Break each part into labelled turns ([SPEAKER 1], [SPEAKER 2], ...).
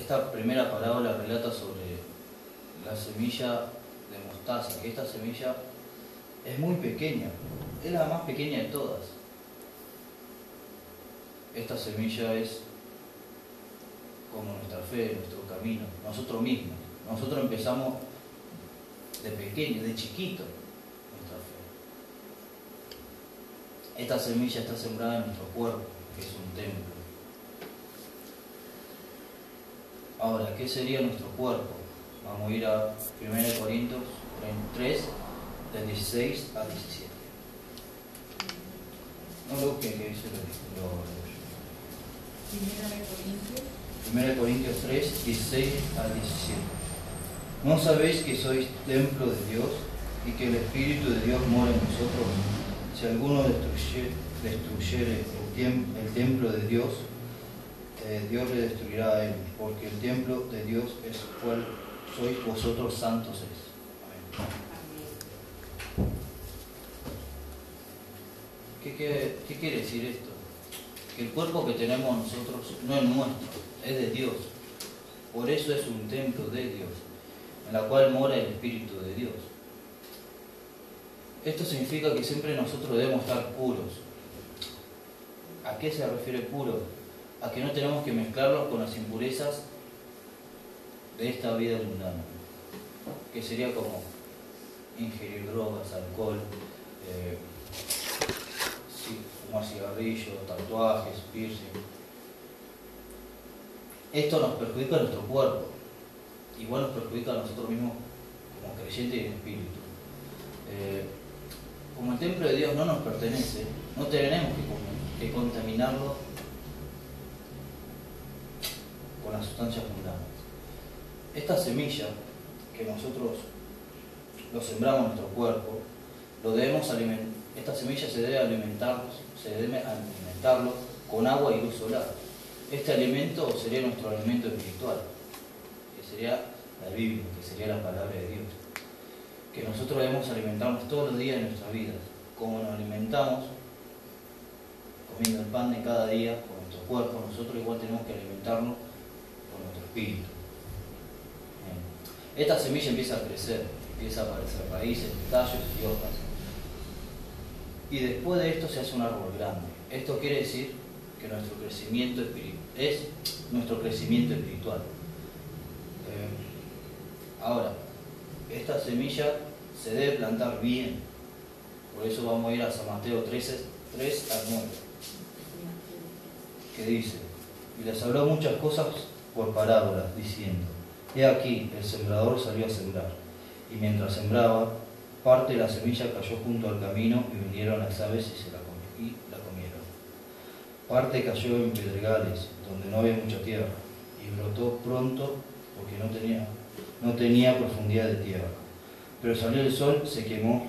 [SPEAKER 1] esta primera parábola relata sobre la semilla de mostaza, que esta semilla es muy pequeña, es la más pequeña de todas. Esta semilla es como nuestra fe, nuestro camino, nosotros mismos. Nosotros empezamos de pequeño, de chiquito, nuestra fe. Esta semilla está sembrada en nuestro cuerpo, que es un templo. Ahora, ¿qué sería nuestro cuerpo? Vamos a ir a 1 Corintios 3, del 16 al 17. No lo busquen, que dice lo 1 Corintios 3, 16 al 17. ¿No sabéis que sois templo de Dios y que el Espíritu de Dios mora en vosotros? Si alguno destruyere el templo de Dios, Dios le destruirá a él, porque el templo de Dios es el cual sois vosotros santos es. Amén. ¿Qué quiere decir esto? Que el cuerpo que tenemos nosotros no es nuestro, es de Dios. Por eso es un templo de Dios, en la cual mora el Espíritu de Dios. Esto significa que siempre nosotros debemos estar puros. ¿A qué se refiere puro? A que no tenemos que mezclarlos con las impurezas de esta vida mundana, que sería como ingerir drogas, alcohol, fumar cigarrillos, tatuajes, piercing. Esto nos perjudica a nuestro cuerpo, igual nos perjudica a nosotros mismos como creyentes y en espíritu. Como el templo de Dios no nos pertenece, no tenemos que contaminarlo con las sustancias mundanas. Esta semilla que nosotros lo sembramos en nuestro cuerpo, lo debemos alimentar. Esta semilla se debe alimentarlo con agua y luz solar. Este alimento sería nuestro alimento espiritual, que sería la Biblia, que sería la palabra de Dios. Que nosotros debemos alimentarnos todos los días de nuestras vidas, como nos alimentamos comiendo el pan de cada día con nuestro cuerpo. Nosotros igual tenemos que alimentarnos con nuestro espíritu. Esta semilla empieza a crecer, empieza a aparecer raíces, tallos y hojas. Y después de esto se hace un árbol grande. Esto quiere decir que nuestro crecimiento es nuestro crecimiento espiritual. Ahora, esta semilla se debe plantar bien. Por eso vamos a ir a San Mateo 3 al 9. Que dice: y les habló muchas cosas por parábolas, diciendo: he aquí, el sembrador salió a sembrar, y mientras sembraba, parte de la semilla cayó junto al camino, y vinieron las aves y la comieron. Parte cayó en pedregales, donde no había mucha tierra, y brotó pronto, porque no tenía profundidad de tierra. Pero salió el sol, se quemó,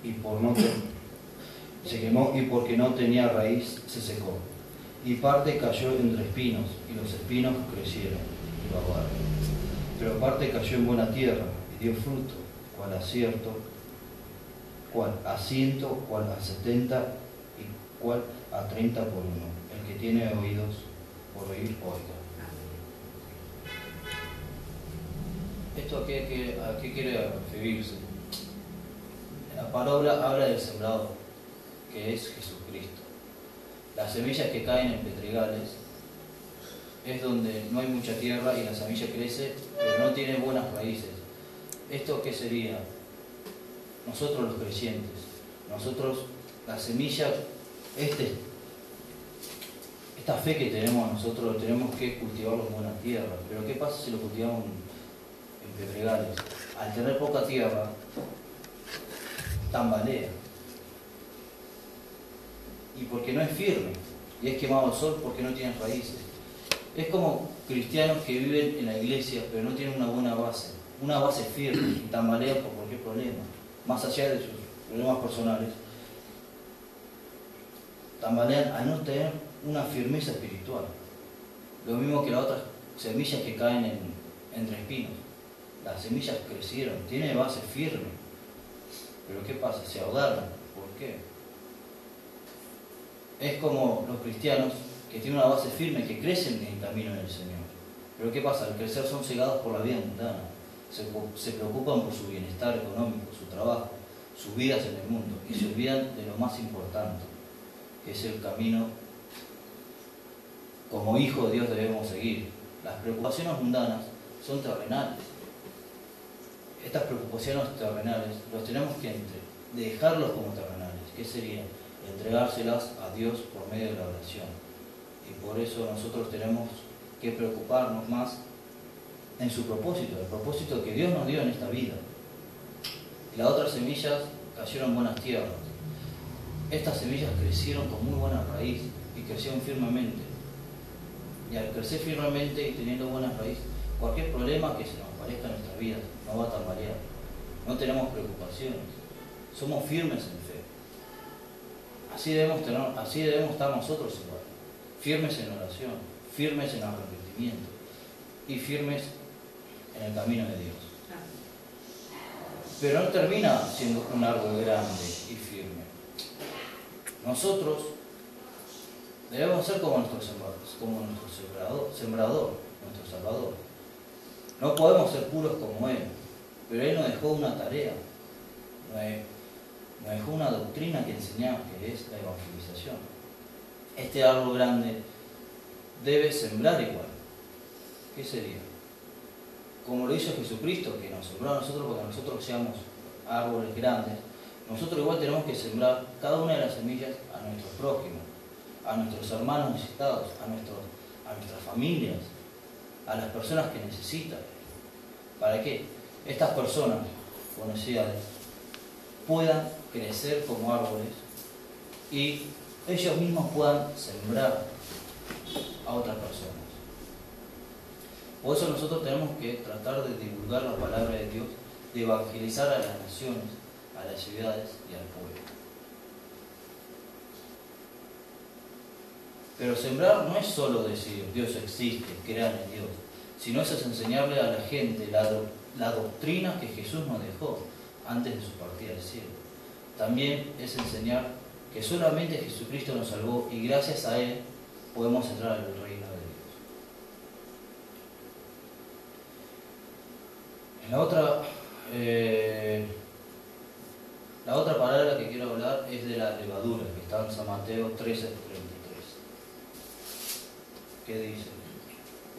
[SPEAKER 1] y porque no tenía raíz, se secó. Y parte cayó entre espinos, y los espinos crecieron y lo ahogaron. Pero parte cayó en buena tierra, y dio fruto, cual a 100, cual a 70, y cual a 30 por uno. El que tiene oídos por oír, oiga. ¿Esto a qué quiere referirse? La parábola habla del sembrador, que es Jesucristo. Las semillas que caen en pedregales es donde no hay mucha tierra y la semilla crece, pero no tiene buenas raíces. ¿Esto qué sería? Nosotros los creyentes, nosotros, la semilla, esta fe que tenemos nosotros, tenemos que cultivarlo en buena tierra. Pero ¿qué pasa si lo cultivamos en pedregales? Al tener poca tierra, tambalea. Y porque no es firme, y es quemado al sol porque no tiene raíces. Es como cristianos que viven en la iglesia, pero no tienen una base firme, y tambalean por cualquier problema, más allá de sus problemas personales. Tambalean al no tener una firmeza espiritual. Lo mismo que las otras semillas que caen entre espinos. Las semillas crecieron, tienen base firme. Pero ¿qué pasa? Se ahogaron. ¿Por qué? Es como los cristianos que tienen una base firme, que crecen en el camino del Señor, Pero ¿qué pasa? Al crecer son cegados por la vida mundana. Se preocupan por su bienestar económico, su trabajo, sus vidas en el mundo, y se olvidan de lo más importante, que es el camino como hijo de Dios debemos seguir. Las preocupaciones mundanas son terrenales. Estas preocupaciones terrenales los tenemos que dejarlos como terrenales. ¿Qué sería? Entregárselas a Dios por medio de la oración. Y por eso nosotros tenemos que preocuparnos más en su propósito, el propósito que Dios nos dio en esta vida. Y las otras semillas cayeron en buenas tierras. Estas semillas crecieron con muy buena raíz y crecieron firmemente. Y al crecer firmemente y teniendo buena raíz, cualquier problema que se nos aparezca en nuestra vida no va a tambalear. No tenemos preocupaciones. Somos firmes en fe. Así debemos estar nosotros igual. Firmes en oración, firmes en arrepentimiento y firmes en el camino de Dios. Pero no termina siendo un árbol grande y firme. Nosotros debemos ser como nuestro sembrador, nuestro Salvador. No podemos ser puros como Él, pero Él nos dejó una tarea, nos dejó una doctrina que enseñar, que es la evangelización. Este árbol grande debe sembrar igual. ¿Qué sería? Como lo hizo Jesucristo, que nos sembró a nosotros para que nosotros seamos árboles grandes, nosotros igual tenemos que sembrar cada una de las semillas a nuestros prójimos, a nuestros hermanos necesitados, a nuestras familias, a las personas que necesitan. ¿Para qué? Estas personas con necesidades puedan crecer como árboles y ellos mismos puedan sembrar a otras personas. Por eso nosotros tenemos que tratar de divulgar la palabra de Dios, de evangelizar a las naciones, a las ciudades y al pueblo. Pero sembrar no es solo decir Dios existe, crean en Dios, sino es enseñarle a la gente la doctrina que Jesús nos dejó antes de su partida al cielo. También es enseñar que solamente Jesucristo nos salvó y gracias a Él podemos entrar al reino de Dios. La otra palabra que quiero hablar es de la levadura, que está en San Mateo 13:33. ¿Qué dice?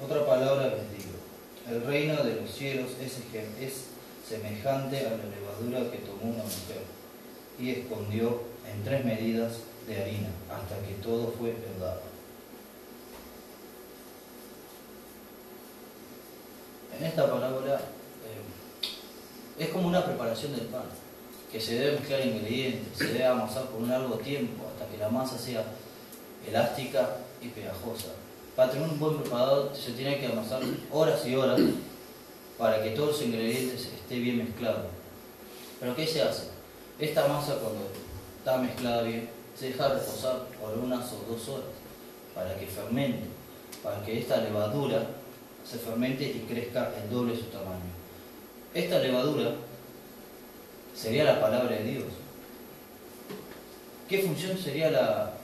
[SPEAKER 1] Otra palabra les digo: el reino de los cielos es semejante a la levadura que tomó una mujer y escondió en 3 medidas de harina hasta que todo fue leudado. En esta parábola es como una preparación del pan, que se debe mezclar ingredientes, se debe amasar por un largo tiempo hasta que la masa sea elástica y pegajosa. Para tener un buen preparador se tiene que amasar horas y horas para que todos los ingredientes estén bien mezclados. ¿Pero qué se hace? Esta masa, cuando está mezclada bien, se deja reposar por 1 o 2 horas para que fermente, para que esta levadura se fermente y crezca el doble de su tamaño. Esta levadura sería la palabra de Dios. ¿Qué función sería la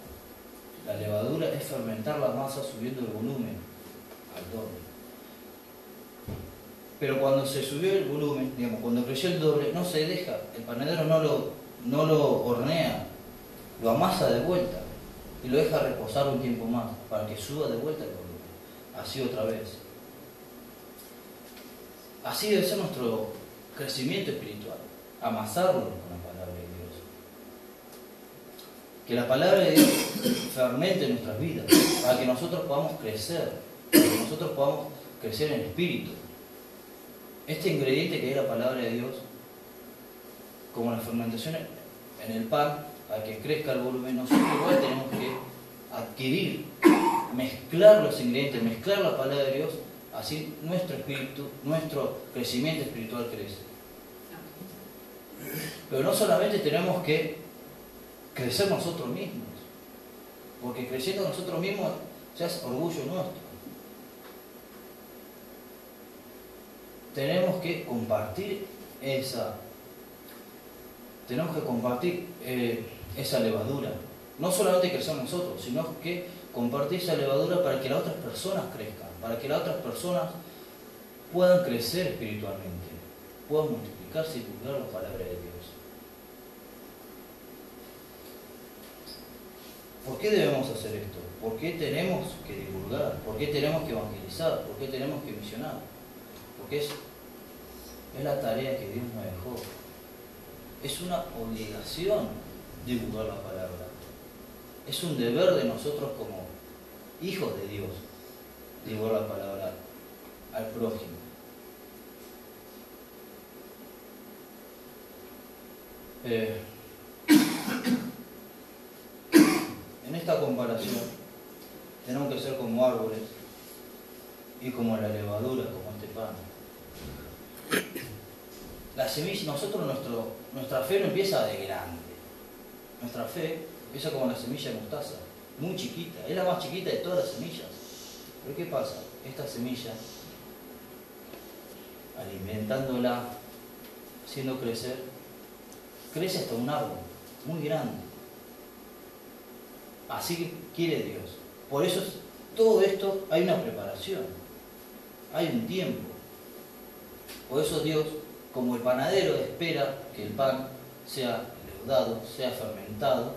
[SPEAKER 1] levadura? Es fermentar la masa subiendo el volumen al doble. Pero cuando se subió el volumen, cuando creció el doble, no se deja, el panadero no lo hornea, lo amasa de vuelta y lo deja reposar un tiempo más para que suba de vuelta el volumen. Así otra vez. Así debe ser nuestro crecimiento espiritual, amasarlo con la palabra de Dios. Que la palabra de Dios fermente en nuestras vidas, para que nosotros podamos crecer, para que nosotros podamos crecer en espíritu. Este ingrediente que es la palabra de Dios, como la fermentación en el pan, para que crezca el volumen, nosotros igual tenemos que adquirir, mezclar los ingredientes, mezclar la palabra de Dios. Así nuestro espíritu, nuestro crecimiento espiritual crece. Pero no solamente tenemos que crecer nosotros mismos, porque creciendo nosotros mismos ya es orgullo nuestro. Tenemos que compartir esa levadura. No solamente crecer nosotros, sino que compartir esa levadura para que las otras personas crezcan. para que las otras personas puedan crecer espiritualmente, puedan multiplicarse y divulgar la palabra de Dios. ¿Por qué debemos hacer esto? ¿Por qué tenemos que divulgar? ¿Por qué tenemos que evangelizar? ¿Por qué tenemos que misionar? Porque es la tarea que Dios nos dejó. Es una obligación divulgar la palabra. Es un deber de nosotros como hijos de Dios divulgar la palabra al prójimo. En esta comparación tenemos que ser como árboles y como la levadura, como este pan. La semilla, nuestra fe no empieza de grande. Nuestra fe empieza como la semilla de mostaza, muy chiquita, es la más chiquita de todas las semillas. Pero ¿qué pasa? Esta semilla, alimentándola, haciendo crecer, crece hasta un árbol muy grande. Así que quiere Dios. Por eso todo esto hay una preparación, hay un tiempo. Por eso Dios, como el panadero espera que el pan sea leudado, sea fermentado,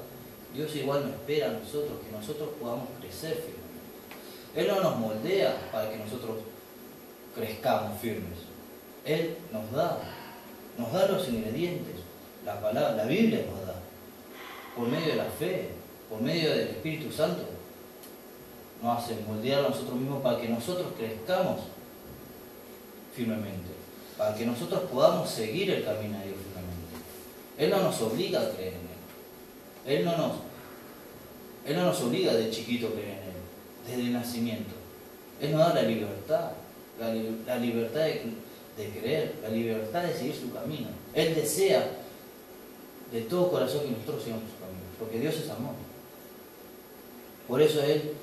[SPEAKER 1] Dios igual nos espera a nosotros, que nosotros podamos crecer firmemente. Él no nos moldea para que nosotros crezcamos firmes. Él nos da los ingredientes, la palabra, la Biblia nos da, por medio de la fe, por medio del Espíritu Santo, nos hace moldear a nosotros mismos para que nosotros crezcamos firmemente, para que nosotros podamos seguir el camino de Dios firmemente. Él no nos obliga a creer en Él. Él no nos obliga de chiquito a creer en Él, desde el nacimiento. Él nos da la libertad, la libertad de creer, la libertad de seguir su camino. Él desea de todo corazón que nosotros sigamos su camino, porque Dios es amor. Por eso Él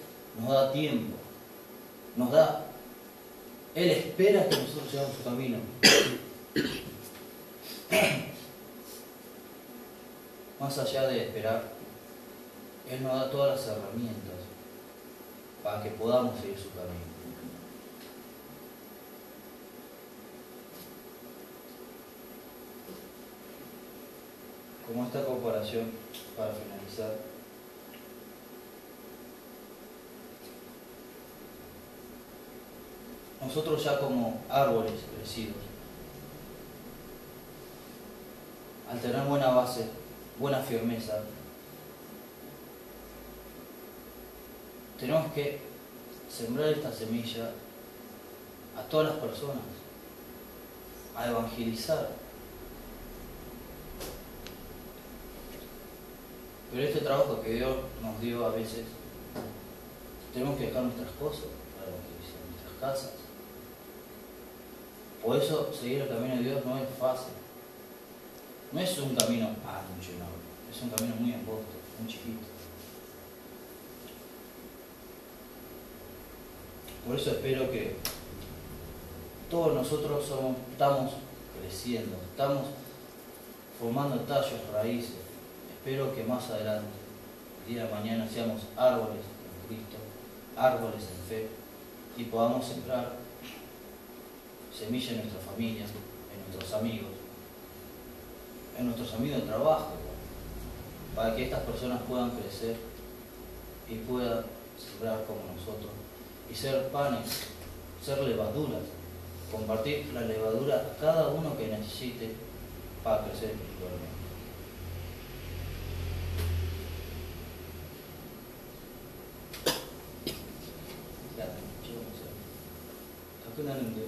[SPEAKER 1] nos da tiempo, Él espera que nosotros sigamos su camino. Más allá de esperar, Él nos da todas las herramientas para que podamos seguir su camino. Como esta comparación, para finalizar, nosotros ya como árboles crecidos, al tener buena base, buena firmeza, tenemos que sembrar esta semilla a todas las personas, a evangelizar. Pero este trabajo que Dios nos dio a veces, tenemos que dejar nuestras cosas para evangelizar, nuestras casas. Por eso seguir el camino de Dios no es fácil. No es un camino ancho, no. Es un camino muy angosto, muy chiquito. Por eso espero que todos nosotros estamos creciendo, estamos formando tallos, raíces. Espero que más adelante, el día de mañana, seamos árboles en Cristo, árboles en fe, y podamos sembrar semilla en nuestra familia, en nuestros amigos de trabajo, para que estas personas puedan crecer y puedan sembrar como nosotros, y ser panes, ser levaduras, compartir la levadura a cada uno que necesite para crecer espiritualmente. 楽なるんで